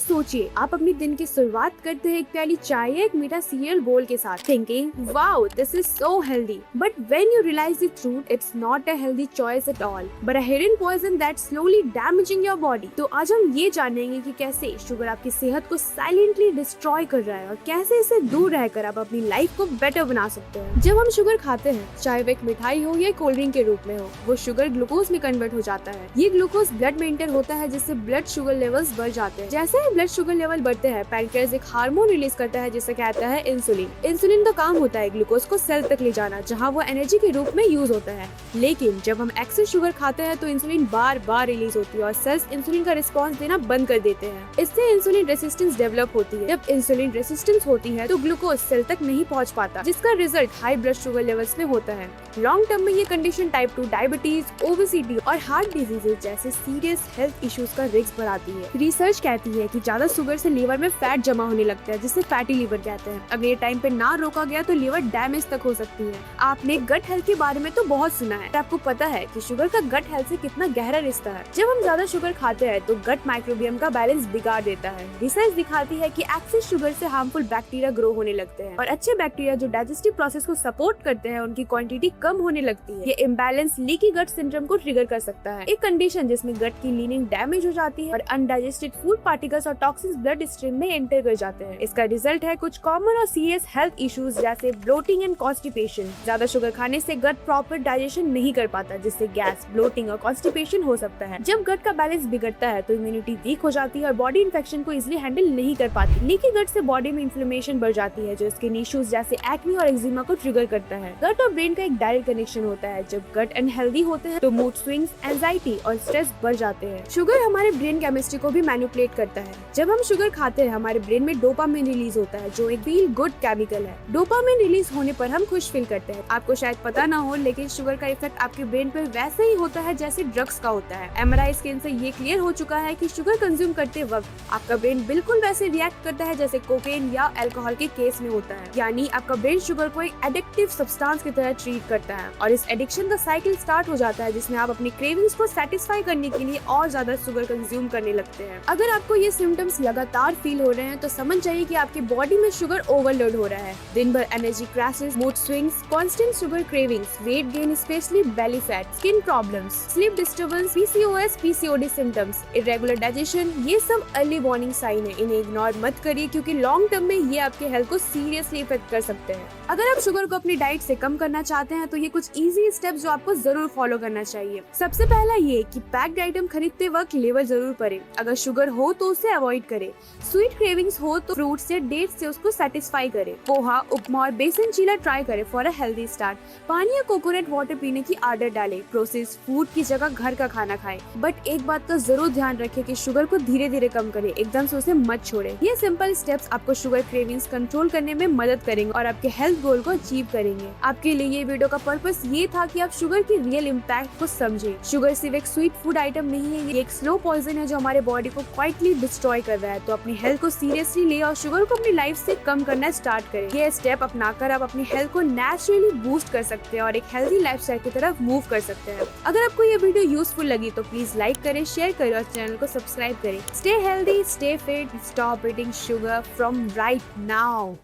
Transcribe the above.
बस सोचिए, आप अपनी दिन की शुरुआत करते हैं एक प्याली चाय या एक मीठा सीरियल बोल के साथ, thinking wow this is so healthy, but when you realise the truth it's not a healthy choice at all but a hidden poison that slowly damaging your body. तो आज हम ये जानेंगे कि कैसे शुगर आपकी सेहत को साइलेंटली डिस्ट्रॉय कर रहा है और कैसे इसे दूर रहकर आप अपनी लाइफ को बेटर बना सकते हैं। जब हम शुगर खाते हैं, चाहे वो एक मिठाई हो या कोल्ड ड्रिंक के रूप में हो, वो शुगर ग्लूकोज में कन्वर्ट हो जाता है। ये ग्लूकोज ब्लड में एंटर होता है जिससे ब्लड शुगर लेवल्स बढ़ जाते हैं। जैसे ही ब्लड शुगर लेवल बढ़ते हैं, पैनक्रियाज एक हार्मोन रिलीज करता है जिसे कहता है इंसुलिन। इंसुलिन का काम होता है ग्लूकोज को सेल तक ले जाना, जहाँ वो एनर्जी के रूप में यूज होता है। लेकिन जब हम एक्सेस शुगर खाते हैं तो इंसुलिन बार बार रिलीज होती है और सेल्स इंसुलिन का रिस्पॉन्स देना बंद कर देते हैं। इससे इंसुलिन रेसिस्टेंस डेवलप होती है। जब इंसुलिन रेसिस्टेंस होती है तो ग्लूकोज सेल तक नहीं पहुंच पाता, जिसका result high blood sugar levels में होता है। लॉन्ग टर्म में ये कंडीशन टाइप 2 डायबिटीज, ओबेसिटी और हार्ट डिजीजेज जैसे सीरियस हेल्थ इश्यूज का रिस्क बढ़ाती है। रिसर्च कहती है कि ज्यादा शुगर से लीवर में फैट जमा होने लगता है जिसे फैटी लीवर कहते हैं। अगर ये टाइम पे ना रोका गया तो लीवर डैमेज तक हो सकती है। आपने गट हेल्थ के बारे में तो बहुत सुना है, आपको पता है कि शुगर का गट हेल्थ से कितना गहरा रिश्ता है। जब हम ज्यादा शुगर खाते हैं तो गट माइक्रोबियम का बैलेंस बिगाड़ देता है। रिसर्च दिखाती है कि एक्सेस शुगर से हार्मफुल बैक्टीरिया ग्रो होने लगते हैं और अच्छे बैक्टीरिया जो डाइजेस्टिव प्रोसेस को सपोर्ट करते हैं उनकी क्वांटिटी कम होने लगती है। ये इम्बैलेंस लीकी गट सिंड्रोम को ट्रिगर कर सकता है, एक कंडीशन जिसमें गट की लीनिंग डैमेज हो जाती है और अनडाइजेस्टेड फूड पार्टिकल्स और टॉक्सिन्स ब्लड स्ट्रीम में एंटर कर जाते हैं। इसका रिजल्ट है कुछ कॉमन और सीरियस हेल्थ इश्यूज जैसे ब्लोटिंग एंड कॉन्स्टिपेशन। ज्यादा शुगर खाने से गट प्रॉपर डाइजेशन नहीं कर पाता, जिससे गैस, ब्लोटिंग और कॉन्स्टिपेशन हो सकता है। जब गट का बैलेंस बिगड़ता है तो इम्यूनिटी वीक हो जाती है और बॉडी इन्फेक्शन को इजिली हैंडल नहीं कर पाती। लीकी गट से बॉडी में इन्फ्लेमेशन बढ़ जाती है जो स्किन इश्यूज जैसे एक्ने और एक्जिमा को ट्रिगर करता है। गट और ब्रेन का एक डायरेक्ट कनेक्शन होता है। जब गट अनहेल्दी होते हैं तो मूड स्विंग्स, एंजाइटी और स्ट्रेस बढ़ जाते हैं। शुगर हमारे ब्रेन केमिस्ट्री को भी मैनिपुलेट करता है। जब हम शुगर खाते हैं हमारे ब्रेन में डोपामिन रिलीज होता है जो एक फील गुड केमिकल है। डोपामिन रिलीज होने पर हम खुश फील करते हैं। आपको शायद पता ना हो, लेकिन शुगर का इफेक्ट आपके ब्रेन पर वैसे ही होता है जैसे ड्रग्स का होता है। एमआरआई स्कैन से ये क्लियर हो चुका है कि शुगर कंज्यूम करते वक्त आपका ब्रेन बिल्कुल वैसे रिएक्ट करता है जैसे कोकेन या अल्कोहल के केस में होता है। यानी आपका ब्रेन शुगर को एक एडिक्टिव सब्सटेंस की तरह ट्रीट करता है और इस एडिक्शन का साइकिल स्टार्ट हो जाता है जिसमें आप अपनी क्रेविंग्स को सेटिस्फाई करने के लिए और ज्यादा शुगर कंज्यूम करने लगते हैं। अगर आपको ये सिम्टम्स लगातार फील हो रहे हैं तो समझ जाइए कि आपकी बॉडी में शुगर ओवरलोड हो रहा है। दिन भर energy crashes, mood swings, constant sugar cravings, weight gain specially belly fat, skin problems, sleep disturbance, PCOS, PCOD symptoms, irregular digestion, ये सब अर्ली वार्निंग साइन है। इन्हें इग्नोर मत करिए क्योंकि लॉन्ग टर्म में ये आपके हेल्थ को सीरियसली इफेक्ट कर सकते हैं। अगर आप शुगर को अपनी डाइट से कम करना चाहते हैं तो ये कुछ इजी स्टेप्स जो आपको जरूर फॉलो करना चाहिए। सबसे पहला ये कि पैक्ड आइटम खरीदते वक्त लेबल जरूर पढ़े। अगर शुगर हो तो उसे अवॉइड करें। स्वीट क्रेविंग्स हो तो फ्रूट्स या डेट्स से उसको सेटिस्फाई करें। पोहा, उपमा और बेसन चीला ट्राई करें फॉर अ हेल्दी स्टार्ट। पानी या कोकोनट वाटर पीने की आदत डालें। प्रोसेस्ड फूड की जगह घर का खाना खाएं। बट एक बात का जरूर ध्यान रखें कि शुगर को धीरे धीरे कम करें, एकदम से उसे मत छोड़ें। ये सिंपल स्टेप्स आपको शुगर क्रेविंग्स कंट्रोल करने में मदद करेंगे और आपके हेल्थ गोल को अचीव करेंगे। आपके लिए ये वीडियो का पर्पस ये था कि आप शुगर की रियल इम्पैक्ट को समझें। शुगर सिर्फ एक स्वीट फूड आइटम नहीं है, ये एक स्लो पॉइजन है जो हमारे बॉडी को क्वाइटली डिस्ट्रॉय कर रहा है। तो अपनी हेल्थ को सीरियसली ले और शुगर को अपनी लाइफ से कम करना स्टार्ट करें। ये स्टेप अपनाकर आप अपनी हेल्थ को नेचुरली बूस्ट कर सकते हैं और एक हेल्दी लाइफस्टाइल की तरफ मूव कर सकते हैं। अगर आपको ये वीडियो यूजफुल लगी तो प्लीज लाइक करें, शेयर करें और चैनल को सब्सक्राइब करें। Stay healthy, stay fit, stop eating sugar from right now.